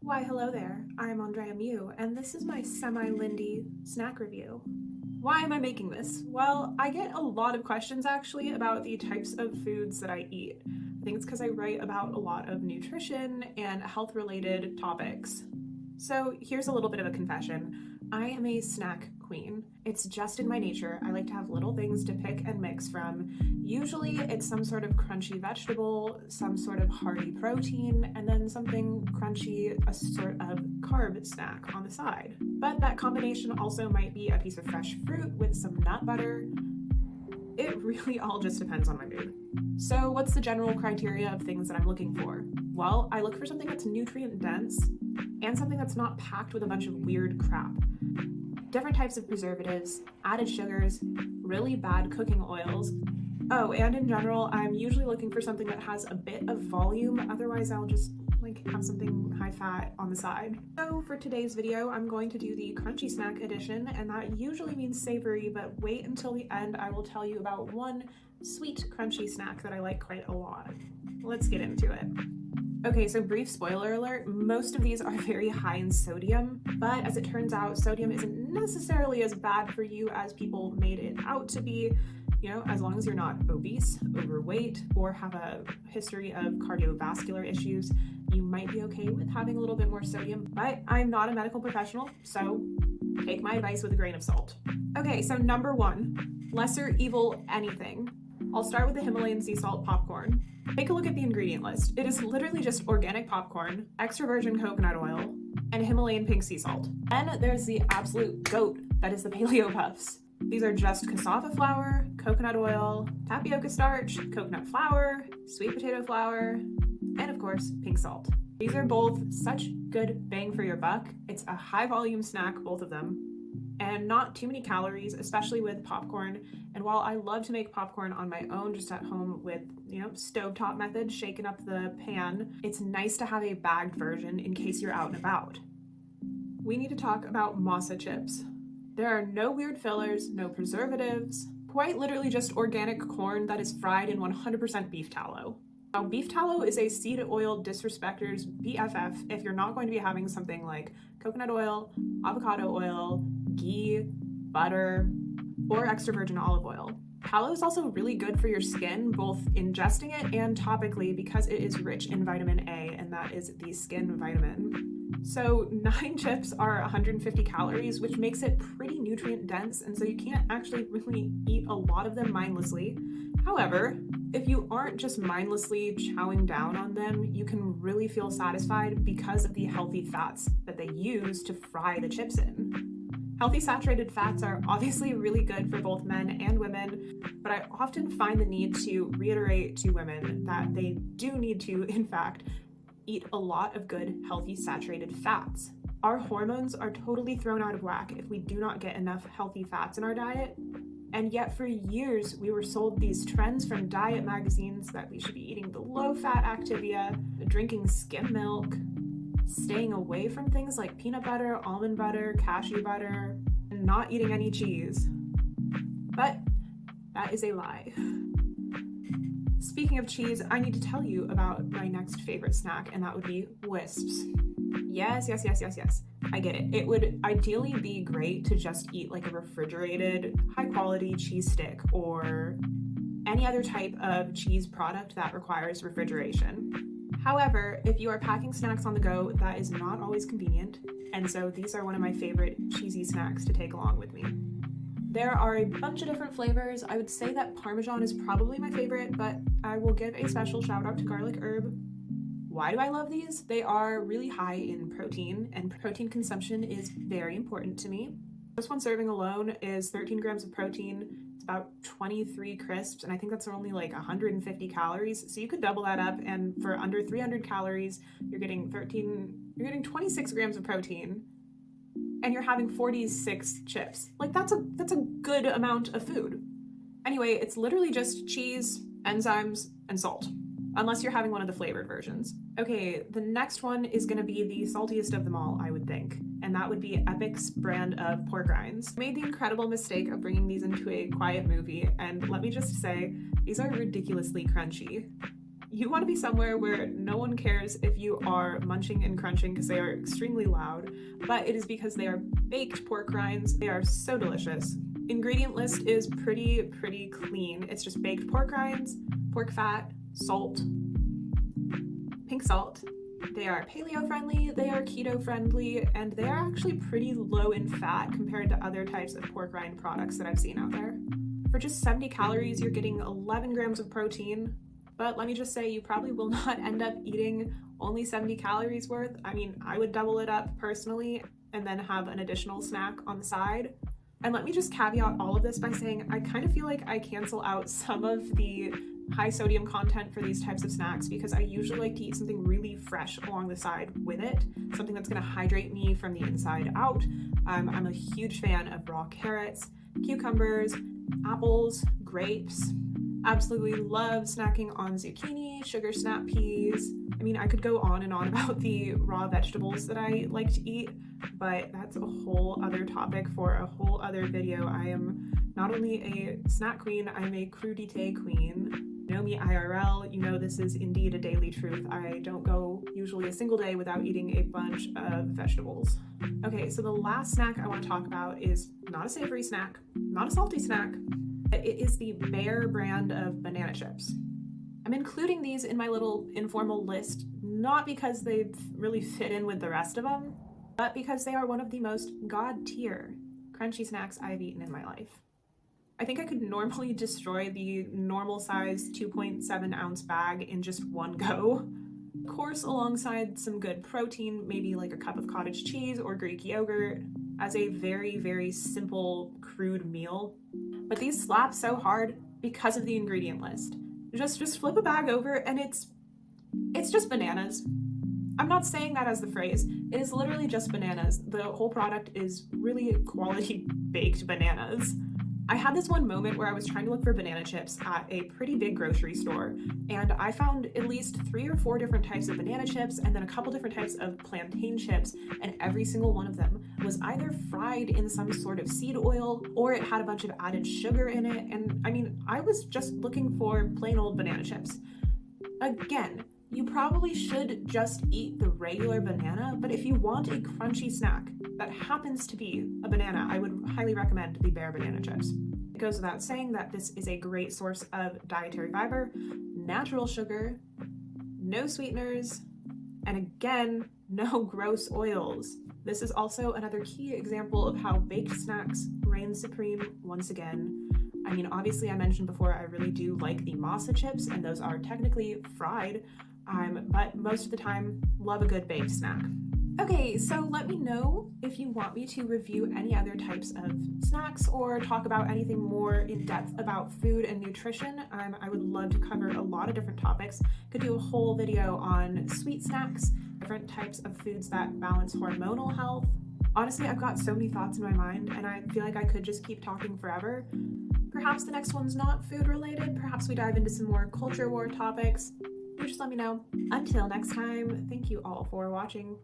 Why, hello there. I'm Andrea Mew, and this is my semi-Lindy snack review. Why am I making this? Well, I get a lot of questions actually about the types of foods that I eat. I think it's because I write about a lot of nutrition and health-related topics. So here's a little bit of a confession. I am a snack queen. It's just in my nature. I like to have little things to pick and mix from. Usually it's some sort of crunchy vegetable, some sort of hearty protein, and then something crunchy, a sort of carb snack on the side. But that combination also might be a piece of fresh fruit with some nut butter. It really all just depends on my mood. So what's the general criteria of things that I'm looking for? Well, I look for something that's nutrient dense and something that's not packed with a bunch of weird crap. Different types of preservatives, added sugars, really bad cooking oils. Oh, and in general, I'm usually looking for something that has a bit of volume, otherwise I'll just have something high fat on the side. So for today's video, I'm going to do the crunchy snack edition, and that usually means savory, but wait until the end, I will tell you about one sweet crunchy snack that I like quite a lot. Let's get into it. Okay, so brief spoiler alert, most of these are very high in sodium, but as it turns out, sodium isn't necessarily as bad for you as people made it out to be. As long as you're not obese, overweight, or have a history of cardiovascular issues, you might be okay with having a little bit more sodium, but I'm not a medical professional, so take my advice with a grain of salt. Okay, so number one, lesser evil anything. I'll start with the Himalayan sea salt popcorn. Take a look at the ingredient list. It is literally just organic popcorn, extra virgin coconut oil, and Himalayan pink sea salt. Then there's the absolute goat, that is the paleo puffs. These are just cassava flour, coconut oil, tapioca starch, coconut flour, sweet potato flour, and of course, pink salt. These are both such good bang for your buck. It's a high volume snack, both of them, and not too many calories, especially with popcorn. And while I love to make popcorn on my own, just at home with, stovetop method, shaking up the pan, it's nice to have a bagged version in case you're out and about. We need to talk about masa chips. There are no weird fillers, no preservatives, quite literally just organic corn that is fried in 100% beef tallow. Now, beef tallow is a seed oil disrespecter's BFF if you're not going to be having something like coconut oil, avocado oil, ghee, butter, or extra virgin olive oil. Tallow is also really good for your skin, both ingesting it and topically, because it is rich in vitamin A, and that is the skin vitamin. So 9 chips are 150 calories, which makes it pretty nutrient dense, and so you can't actually really eat a lot of them mindlessly. However, if you aren't just mindlessly chowing down on them, you can really feel satisfied because of the healthy fats that they use to fry the chips in. Healthy saturated fats are obviously really good for both men and women, but I often find the need to reiterate to women that they do need to, in fact, eat a lot of good, healthy saturated fats. Our hormones are totally thrown out of whack if we do not get enough healthy fats in our diet, and yet for years we were sold these trends from diet magazines that we should be eating the low-fat Activia, drinking skim milk, staying away from things like peanut butter, almond butter, cashew butter, and not eating any cheese. But that is a lie. Speaking of cheese, I need to tell you about my next favorite snack, and that would be Wisps. Yes. I get it. It would ideally be great to just eat like a refrigerated, high-quality cheese stick or any other type of cheese product that requires refrigeration. However, if you are packing snacks on the go, that is not always convenient, and so these are one of my favorite cheesy snacks to take along with me. There are a bunch of different flavors. I would say that Parmesan is probably my favorite, but I will give a special shout out to garlic herb. Why do I love these? They are really high in protein, and protein consumption is very important to me. Just one serving alone is 13 grams of protein. It's about 23 crisps, and I think that's only like 150 calories. So you could double that up, and for under 300 calories, you're getting 26 grams of protein, and you're having 46 chips. Like that's a good amount of food. Anyway, it's literally just cheese, enzymes, and salt, unless you're having one of the flavored versions. Okay, the next one is gonna be the saltiest of them all, I would think, and that would be Epic's brand of pork rinds. I made the incredible mistake of bringing these into a quiet movie, and let me just say, these are ridiculously crunchy. You want to be somewhere where no one cares if you are munching and crunching because they are extremely loud, but it is because they are baked pork rinds. They are so delicious. Ingredient list is pretty clean. It's just baked pork rinds, pork fat, salt, pink salt. They are paleo friendly, they are keto friendly, and they are actually pretty low in fat compared to other types of pork rind products that I've seen out there. For just 70 calories, you're getting 11 grams of protein, but let me just say you probably will not end up eating only 70 calories worth. I mean, I would double it up personally and then have an additional snack on the side. And let me just caveat all of this by saying I kind of feel like I cancel out some of the high sodium content for these types of snacks because I usually like to eat something really fresh along the side with it, something that's going to hydrate me from the inside out. I'm a huge fan of raw carrots, cucumbers, apples, grapes. Absolutely love snacking on zucchini, sugar snap peas. I mean, I could go on and on about the raw vegetables that I like to eat, but that's a whole other topic for a whole other video. I am not only a snack queen, I'm a crudité queen. You know me IRL, you know this is indeed a daily truth. I don't go usually a single day without eating a bunch of vegetables. Okay, so the last snack I want to talk about is not a savory snack, not a salty snack. It is the Bear brand of banana chips. I'm including these in my little informal list, not because they really fit in with the rest of them, but because they are one of the most god-tier crunchy snacks I've eaten in my life. I think I could normally destroy the normal size 2.7 ounce bag in just one go. Of course, alongside some good protein, maybe like a cup of cottage cheese or Greek yogurt, as a very simple, crude meal. But these slap so hard because of the ingredient list. Just flip a bag over and it's just bananas. I'm not saying that as the phrase. It is literally just bananas. The whole product is really quality baked bananas. I had this one moment where I was trying to look for banana chips at a pretty big grocery store, and I found at least 3 or 4 different types of banana chips and then a couple different types of plantain chips, and every single one of them was either fried in some sort of seed oil or it had a bunch of added sugar in it. And I mean, I was just looking for plain old banana chips. Again, you probably should just eat the regular banana, but if you want a crunchy snack that happens to be a banana, I would highly recommend the Bear banana chips. It goes without saying that this is a great source of dietary fiber, natural sugar, no sweeteners, and again, no gross oils. This is also another key example of how baked snacks reign supreme once again. I mean, obviously I mentioned before I really do like the masa chips, and those are technically fried, but most of the time, love a good baked snack. Okay, so let me know if you want me to review any other types of snacks or talk about anything more in depth about food and nutrition. I would love to cover a lot of different topics. Could do a whole video on sweet snacks, different types of foods that balance hormonal health. Honestly, I've got so many thoughts in my mind, and I feel like I could just keep talking forever. Perhaps the next one's not food related. Perhaps we dive into some more culture war topics. You just let me know. Until next time, thank you all for watching.